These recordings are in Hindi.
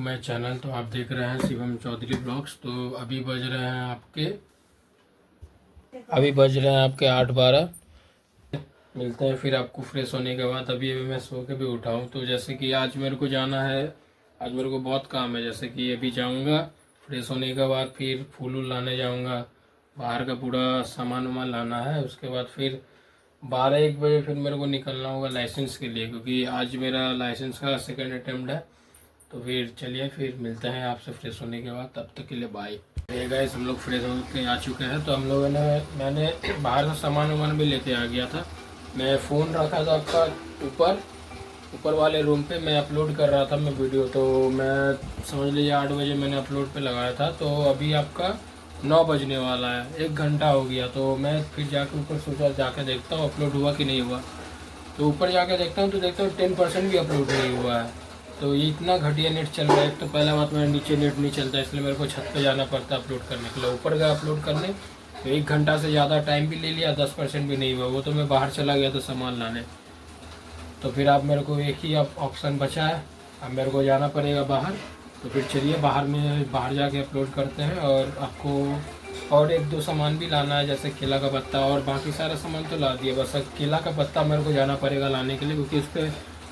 My channel. तो आप देख रहे हैं शिवम चौधरी ब्लॉग्स। तो अभी बज रहे हैं आपके 8:12। मिलते हैं फिर आपको फ्रेश होने के बाद। अभी मैं सो के भी उठा हूँ। तो जैसे कि आज मेरे को जाना है, आज मेरे को बहुत काम है। जैसे कि अभी जाऊँगा, फ्रेश होने के बाद फिर फूल वूल लाने जाऊँगा, बाहर का पूरा सामान वामान लाना है। उसके बाद फिर 12-1 बजे फिर मेरे को निकलना होगा लाइसेंस के लिए, क्योंकि आज मेरा लाइसेंस का सेकंड अटेम्प्ट है। तो फिर चलिए फिर मिलते हैं आपसे फ्रेश होने के बाद। तब तक के लिए बाय। ये गाइस हम लोग फ्रेश होकर आ चुके हैं। तो हम लोगों ने मैंने बाहर का सामान वामान भी लेके आ गया था। मैं फ़ोन रखा था आपका ऊपर वाले रूम पे। मैं अपलोड कर रहा था मैं वीडियो। तो मैं समझ लीजिए 8 बजे मैंने अपलोड पे लगाया था। तो अभी आपका 9 बजने वाला है, 1 घंटा हो गया। तो मैं फिर जाके ऊपर सोचा जाके देखता हूँ अपलोड हुआ कि नहीं हुआ। तो ऊपर जाके देखता हूँ तो देखता हूँ 10% भी अपलोड नहीं हुआ है। तो ये इतना घटिया नेट चल रहा है। तो पहला बात, मेरा नीचे नेट नहीं चलता, इसलिए मेरे को छत पे जाना पड़ता है अपलोड करने के लिए। ऊपर गया अपलोड करने तो 1 घंटा से ज़्यादा टाइम भी ले लिया, 10% भी नहीं हुआ। वो तो मैं बाहर चला गया था सामान लाने। तो फिर आप मेरे को एक ही ऑप्शन बचा है, अब मेरे को जाना पड़ेगा बाहर। तो फिर चलिए बाहर जाके अपलोड करते हैं। और आपको और 1-2 सामान भी लाना है, जैसे केला का पत्ता, और बाकी सारा सामान तो ला दिया। बस केला का पत्ता मेरे को जाना पड़ेगा लाने के लिए, क्योंकि उस पर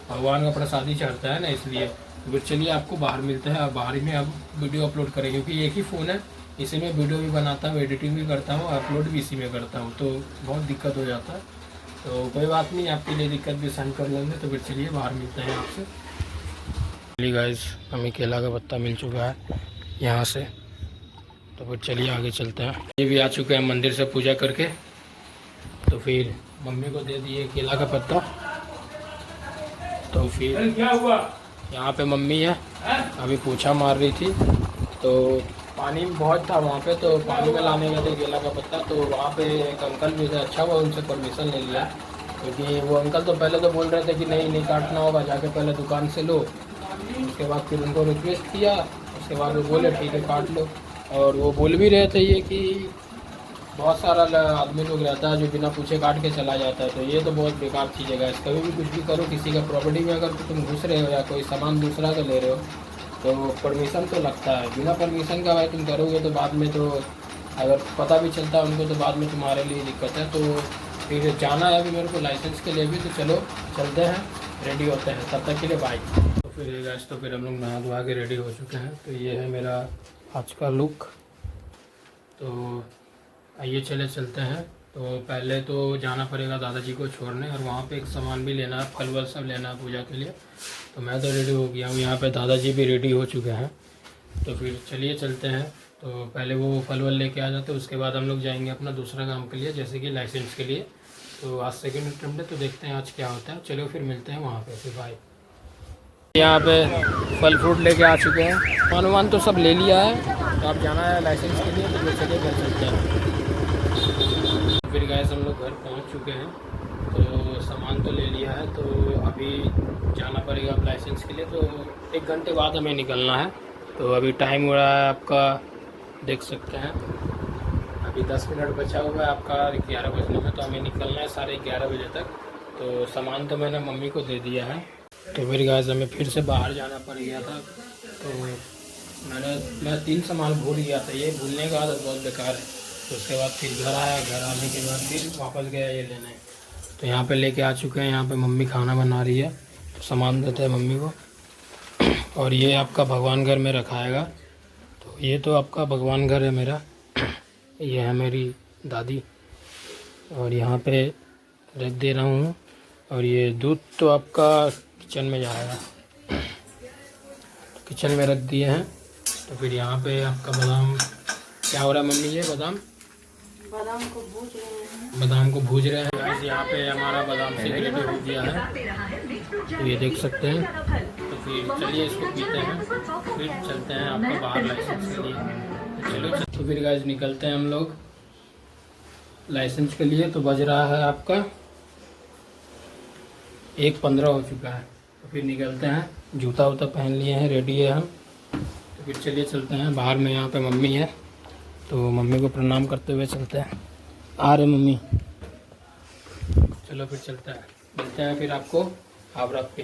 भगवान का प्रसादी चढ़ता है ना, इसलिए। तो फिर चलिए आपको बाहर मिलते हैं। और बाहर ही में अब वीडियो अपलोड करेंगे, क्योंकि एक ही फ़ोन है, इसी में वीडियो भी बनाता हूँ, एडिटिंग भी करता हूँ, अपलोड भी इसी में करता हूँ। तो बहुत दिक्कत हो जाता है। तो कोई बात नहीं, आपके लिए दिक्कत भी सहन कर लेंगे। तो फिर चलिए बाहर मिलते हैं आपसे। चलिए गाइस, हमें केला का पत्ता मिल चुका है यहाँ से। तो फिर चलिए आगे चलते हैं। ये भी आ चुके हैं मंदिर से पूजा करके। तो फिर मम्मी को दे दिए केला का पत्ता। तो फिर क्या हुआ, यहाँ पे मम्मी है, अभी पूछा मार रही थी। तो पानी बहुत था वहाँ पे, तो पानी में लाने गए थे केला का पत्ता। तो वहाँ पे एक अंकल भी थे, अच्छा हुआ उनसे परमिशन ले लिया। क्योंकि वो अंकल तो पहले तो बोल रहे थे कि नहीं काटना होगा, जाके पहले दुकान से लो। उसके बाद फिर उनको रिक्वेस्ट किया, उसके बाद वो बोले ठीक है काट लो। और वो बोल भी रहे थे ये कि बहुत सारा आदमी लोग रहता है जो बिना पूछे काट के चला जाता है। तो ये तो बहुत बेकार चीज़ है गाइस। कभी भी कुछ भी करो, किसी का प्रॉपर्टी में अगर तुम घुस रहे हो या कोई सामान दूसरा का ले रहे हो, तो परमिशन तो लगता है। बिना परमिशन का भाई तुम करोगे तो बाद में तो अगर पता भी चलता है उनको, तो बाद में तुम्हारे लिए दिक्कत है। तो फिर जाना है अभी मेरे को लाइसेंस के लिए भी। तो चलो चलते हैं, रेडी होते हैं। तब तक के लिए बाय। तो फिर ये गाइस, तो फिर हम लोग नहा धोवा के रेडी हो चुके हैं। तो ये है मेरा आज का लुक। तो आइए चलते हैं। तो पहले तो जाना पड़ेगा दादाजी को छोड़ने, और वहाँ पे एक सामान भी लेना है, फल वल सब लेना है पूजा के लिए। तो मैं तो रेडी हो गया हूँ, यहाँ पे दादाजी भी रेडी हो चुके हैं। तो फिर चलिए चलते हैं। तो पहले वो फल वल लेके आ जाते, उसके बाद हम लोग जाएंगे अपना दूसरा काम के लिए, जैसे कि लाइसेंस के लिए। तो आज सेकेंड अटेम्प्ट है, तो देखते हैं आज क्या होता है। चलो फिर मिलते हैं वहाँ पर, फिर बाय। यहाँ पे फल फ्रूट लेके आ चुके हैं, सामान तो सब ले लिया है। तो अब जाना है लाइसेंस के लिए। तो चलिए घर चलते हैं। फिर गैस हम लोग घर पहुंच चुके हैं। तो सामान तो ले लिया है, तो अभी जाना पड़ेगा अब लाइसेंस के लिए। तो 1 घंटे बाद हमें निकलना है। तो अभी टाइम हो रहा है आपका, देख सकते हैं अभी 10 मिनट बचा हुआ है आपका 11 बजने में। तो हमें निकलना है 11:30 बजे तक। तो सामान तो मैंने मम्मी को दे दिया है। तो फिर गैस हमें फिर से बाहर जाना पड़ गया था। तो मैं 3 सामान भूल गया था। ये भूलने का आदत बहुत बेकार है। तो उसके बाद फिर घर आया, घर आने के बाद फिर वापस गया ये लेने। तो यहाँ पे लेके आ चुके हैं। यहाँ पे मम्मी खाना बना रही है, तो सामान देते हैं मम्मी को। और ये आपका भगवान घर में रखाएगा। तो ये तो आपका भगवान घर है मेरा। ये है मेरी दादी, और यहाँ पे रख दे रहा हूँ। और ये दूध तो आपका किचन में जाएगा, तो किचन में रख दिए हैं। तो फिर यहाँ पे आपका बादाम, क्या हो रहा है मम्मी? ये बादाम को भूज रहे हैं गाइस। यहाँ पे हमारा बादाम से रेडी हो गया है, तो ये देख सकते हैं। तो फिर चलिए इसको पीते हैं, फिर चलते हैं आपका बाहर लाइसेंस के लिए। चलो तो फिर गाइस निकलते हैं हम लोग लाइसेंस के लिए। तो बज रहा है आपका 1:15 हो चुका है। तो फिर निकलते हैं, जूता वूता पहन लिए हैं, रेडी है हम। तो फिर चलिए चलते हैं बाहर में। यहाँ पे मम्मी है, तो मम्मी को प्रणाम करते हुए चलते हैं। आ रहे मम्मी, चलो फिर चलते हैं, मिलते हैं फिर आपको हावड़ा पे।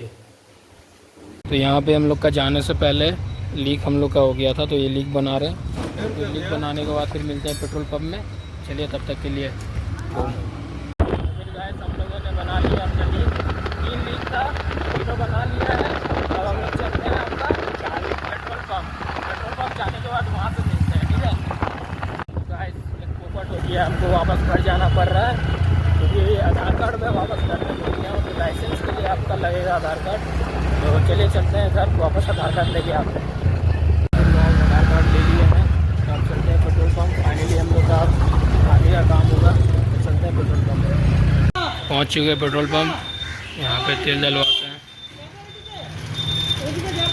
तो यहाँ पे हम लोग का जाने से पहले लीक हम लोग का हो गया था, तो ये लीक बना रहे हैं। तो लीक बनाने के बाद फिर मिलते हैं पेट्रोल पंप में। चलिए तब तक के लिए फिर गाइस हम लोगों ने बना लिया अपना लीक। 3 लीक था, तीनों बना लिया है। अब हम लोग चलते हैं आपका पेट्रोल पंप जाने के बाद वहाँ पे मिलते हैं, ठीक है। गाइस एक पोपट हो गया, हमको वापस घर जाना पड़ रहा है क्योंकि आधार कार्ड में वापस करने के लिए और लाइसेंस के लिए आपका लगेगा आधार कार्ड। तो चलिए चलते हैं घर वापस आधार कार्ड लेके आते हैं। आधार कार्ड ले लिए हैं, तो अब चलते हैं पेट्रोल पंप। फाइनली हम लोग का आगे का काम होगा, तो चलते हैं पेट्रोल पंप। पहुँच चुके हैं पेट्रोल पंप। यहाँ पे तेल डलवाते हैं,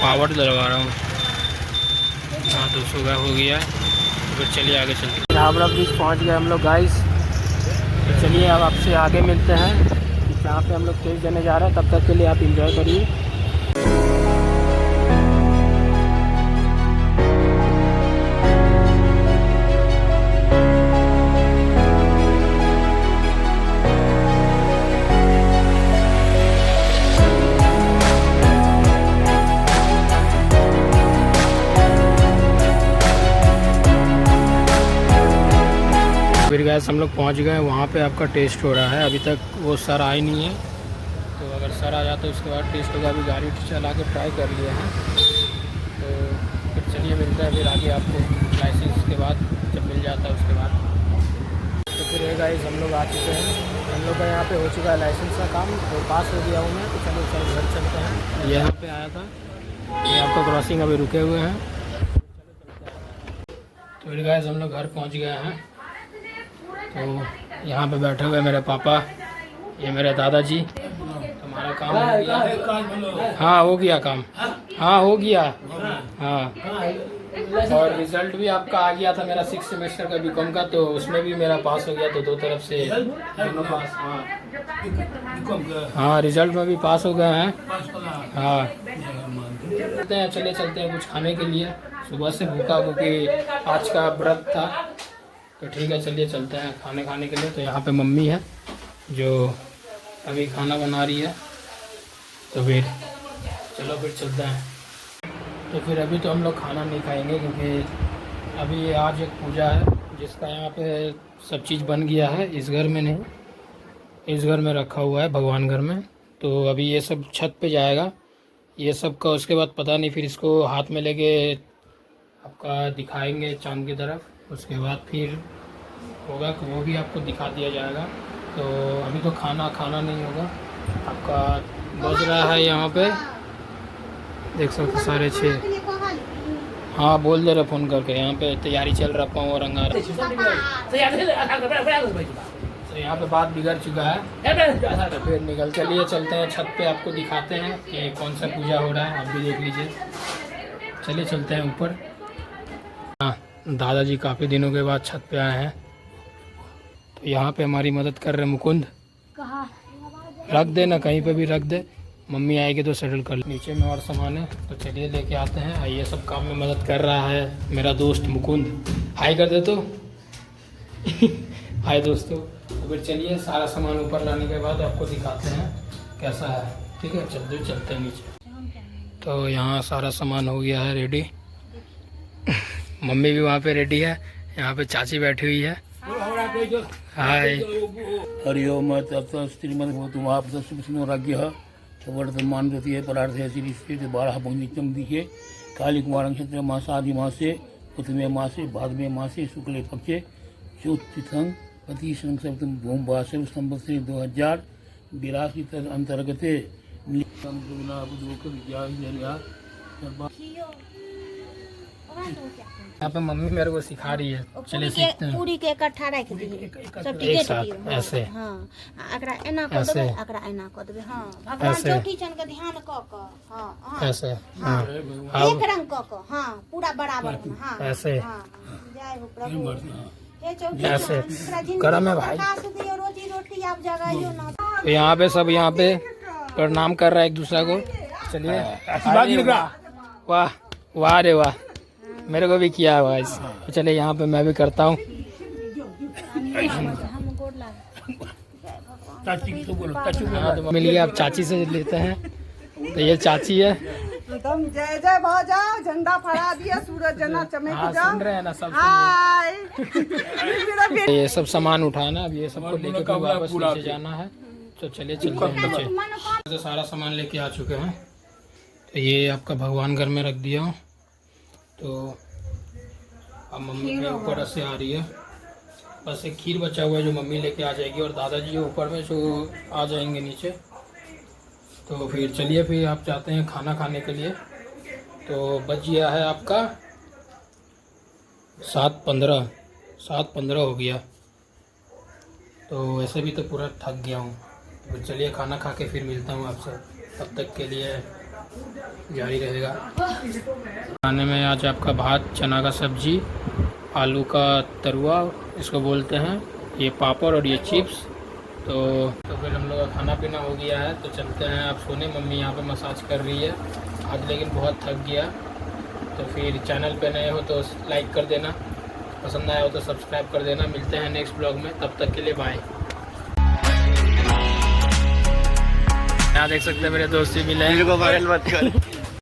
पावर डलवा रहा हूँ। हाँ 200 का हो गया, तो फिर चलिए आगे चलते हैं। हावड़ा ब्रिज पहुँच गए हम लोग गाइस। तो चलिए अब आपसे आगे मिलते हैं जहाँ पे हम लोग तेल देने जा रहे हैं। तब तक के लिए आप इंजॉय करिए। फिर गैस हम लोग पहुंच गए, वहाँ पे आपका टेस्ट हो रहा है। अभी तक वो सर आए नहीं है, तो अगर सर आ जाते उसके बाद टेस्ट होगा। अभी गाड़ी चला के ट्राई कर लिए हैं, तो फिर चलिए मिलते हैं फिर आगे आपको लाइसेंस के बाद, जब मिल जाता है उसके बाद। तो फिर है गाइस हम लोग आ चुके हैं। हम लोग का यहाँ पे हो चुका है लाइसेंस का काम, तो पास हो गया हूँ मैं। तो चलो घर चलते हैं। यहाँ पे आया था, ये आपका क्रॉसिंग अभी रुके हुए हैं। तो फिर गाइस हम लोग घर पहुँच गए हैं। तो यहाँ पे बैठे हुए मेरे पापा, ये मेरे दादाजी। हमारा काम हो गया। हाँ हो गया काम, हाँ हो गया। हाँ और रिज़ल्ट भी आपका आ गया था मेरा 6 सेमेस्टर का बीकॉम का, तो उसमें भी मेरा पास हो गया। तो 2 तरफ से दोनों पास। हाँ रिज़ल्ट में भी पास हो गए हैं। हाँ चले चलते हैं कुछ खाने के लिए। सुबह से भूखा क्योंकि आज का व्रत था, तो ठीक है चलिए चलते हैं खाने के लिए। तो यहाँ पे मम्मी है जो अभी खाना बना रही है, तो फिर चलो फिर चलते हैं। तो फिर अभी तो हम लोग खाना नहीं खाएंगे क्योंकि अभी आज एक पूजा है जिसका यहाँ पे सब चीज़ बन गया है। इस घर में नहीं, इस घर में रखा हुआ है भगवान घर में। तो अभी ये सब छत पे जाएगा ये सब का। उसके बाद पता नहीं, फिर इसको हाथ में लेके आपका दिखाएंगे चांद की तरफ। उसके बाद फिर होगा कि वो भी आपको दिखा दिया जाएगा। तो अभी तो खाना नहीं होगा आपका। बज रहा है यहाँ पे, देख सकते 6:30। हाँ बोल दे रहे फ़ोन करके, यहाँ पे तैयारी चल रहा, पाँव रंगा रहा। तो यहाँ पे बात बिगड़ चुका है। तो फिर निकल चलिए चलते हैं छत पे, आपको दिखाते हैं कि कौन सा पूजा हो रहा है। आप भी देख लीजिए, चलिए चलते हैं ऊपर। हाँ दादाजी काफ़ी दिनों के बाद छत पे आए हैं। तो यहाँ पे हमारी मदद कर रहे मुकुंद। रख दे ना, कहीं पे भी रख दे, मम्मी आएगी तो सेटल कर। नीचे में और सामान है, तो चलिए लेके आते हैं। ये सब काम में मदद कर रहा है मेरा दोस्त मुकुंद। हाय कर दे तो हाय दोस्तों। तो फिर चलिए सारा सामान ऊपर लाने के बाद आपको दिखाते हैं कैसा है, ठीक है। चलते हैं नीचे। तो यहाँ सारा सामान हो गया है रेडी। मम्मी भी वहाँ पे रेडी है। यहाँ पे चाची बैठी हुई है। हाय हरिओम श्रीमद आप राज्य वर्तमान द्वितीय परार्थ श्री 12 पंचम दिखे काली कुमार नक्षत्र मासादि मासे प्रथमे मासे भाद्रमे मासे शुक्ल पक्षे चौथं पति संसप्तम भूम वासव संवत्सरी 2082 अंतर्गते यहाँ पे मम्मी मेरे को सिखा रही है। चलिए सीखते हैं। पूरी के इकट्ठा रख दिए सब एक साथ ऐसे। हां एकरा एना क देबे, एकरा एना क देबे। हां भगवान चौकी चन के ध्यान क हां ऐसे। हां एक रंग क हां पूरा बराबर। हां ऐसे। हां जय हो प्रभु। हे चौकी ऐसे चन करम है भाई। काश दियो रोजी रोटी आप जगाइयो ना। तो यहाँ पे सब यहाँ पे प्रणाम कर रहा है एक दूसरे को। चलिए वाह वाह रे वाह, मेरे को भी किया हुआ इस। तो चलिए यहाँ पे मैं भी करता हूँ। चाची तो बोलो, हाँ तो मिलिए, आप चाची से लेते हैं। तो ये चाची है, एकदम जय जय भाव जाओ, झंडा फहरा दिया, सूरज जना चमक हाँ जाओ। सुन रहे हैं ना सब। हाय मेरा बेटा ये सब सामान उठाना, अब ये सबको लेके फिर वापस नीचे जाना है। तो चलिए चलते हैं नीचे। तो सारा सामान लेके आ चुके हैं। तो ये आपका भगवान घर में रख दिया हूँ। तो अब मम्मी के ऊपर से आ रही है, बस एक खीर बचा हुआ है जो मम्मी लेके आ जाएगी, और दादाजी ऊपर में जो आ जाएंगे नीचे। तो फिर चलिए फिर आप जाते हैं खाना खाने के लिए। तो बच गया है आपका 7:15 हो गया। तो वैसे भी तो पूरा थक गया हूँ। तो चलिए खाना खा के फिर मिलता हूँ आपसे, तब तक के लिए जारी रहेगा। खाने में आज आपका भात, चना का सब्जी, आलू का तरुआ इसको बोलते हैं, ये पापड़ और ये चिप्स। तो फिर हम लोग का खाना पीना हो गया है। तो चलते हैं आप सोने। मम्मी यहाँ पे मसाज कर रही है आज, लेकिन बहुत थक गया। तो फिर चैनल पे नए हो तो लाइक कर देना, पसंद आया हो तो सब्सक्राइब कर देना। मिलते हैं नेक्स्ट ब्लॉग में, तब तक के लिए बाय। यहाँ देख सकते हैं मेरे दोस्त भी मिले हैं। को वायरल मत कर।